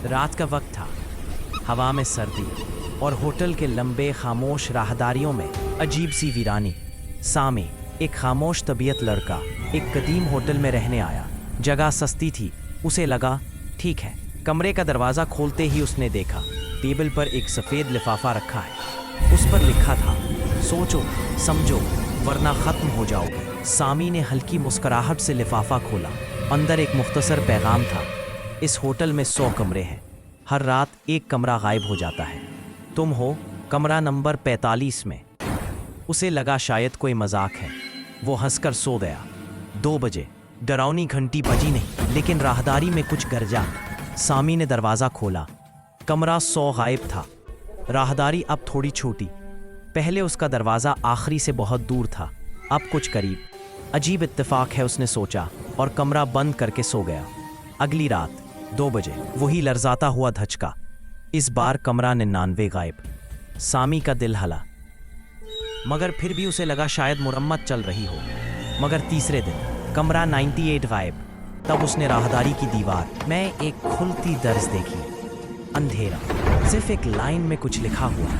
रात का वक्त था, हवा में सर्दी और होटल के लंबे खामोश राहदारियों में अजीब सी वीरानी। सामी, एक खामोश तबीयत लड़का, एक कदीम होटल में रहने आया। जगह सस्ती थी, उसे लगा ठीक है। कमरे का दरवाज़ा खोलते ही उसने देखा टेबल पर एक सफ़ेद लिफाफा रखा है। उस पर लिखा था, सोचो समझो वरना ख़त्म हो जाओगे। सामी ने हल्की मुस्कुराहट से लिफाफा खोला। अंदर एक मुख्तसर पैगाम था, इस होटल में 100 कमरे हैं, हर रात एक कमरा गायब हो जाता है, तुम हो कमरा नंबर 45 में। उसे लगा शायद कोई मजाक है, वो हंसकर सो गया। 2 बजे डरावनी घंटी बजी नहीं, लेकिन राहदारी में कुछ गरजा। सामी ने दरवाज़ा खोला, कमरा 100 गायब था। राहदारी अब थोड़ी छोटी, पहले उसका दरवाज़ा आखिरी से बहुत दूर था, अब कुछ करीब। अजीब इत्तेफाक है, उसने सोचा और कमरा बंद करके सो गया। अगली रात 2 बजे वही लरजाता हुआ धचका, इस बार कमरा 99 गायब। सामी का दिल हला, मगर फिर भी उसे लगा शायद मुरम्मत चल रही हो। मगर तीसरे दिन कमरा 98 गायब। तब उसने राहदारी की दीवार में एक खुलती दर्ज देखी, अंधेरा, सिर्फ एक लाइन में कुछ लिखा हुआ,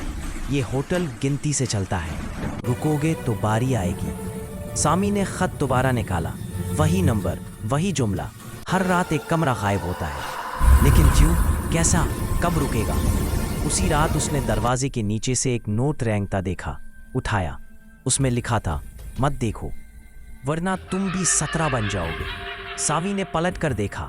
ये होटल गिनती से चलता है, रुकोगे तो बारी आएगी। सामी ने खत दोबारा निकाला, वही नंबर, वही जुमला, हर रात एक कमरा गायब होता है, लेकिन क्यों, कैसा, कब रुकेगा? उसी रात उसने दरवाजे के नीचे से एक नोट रेंगता देखा, उठाया। उसमें लिखा था, मत देखो वरना तुम भी 17 बन जाओगे। सामी ने पलट कर देखा,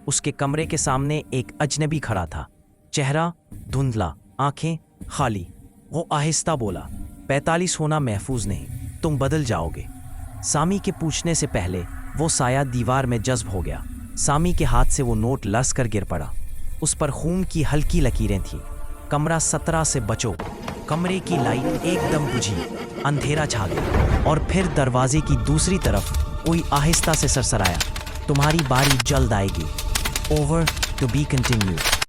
उसके कमरे के सामने एक अजनबी खड़ा था, चेहरा धुंधला, आंखें खाली। वो आहिस्ता बोला, 45 होना महफूज नहीं, तुम बदल जाओगे। सामी के पूछने से पहले वो साया दीवार में जज्ब हो गया। सामी के हाथ से वो नोट लस कर गिर पड़ा, उस पर खून की हल्की लकीरें थीं। कमरा 17 से बचो। कमरे की लाइट एकदम बुझी, अंधेरा छा गया और फिर दरवाजे की दूसरी तरफ कोई आहिस्ता से सरसराया, तुम्हारी बारी जल्द आएगी। Over, to be continue.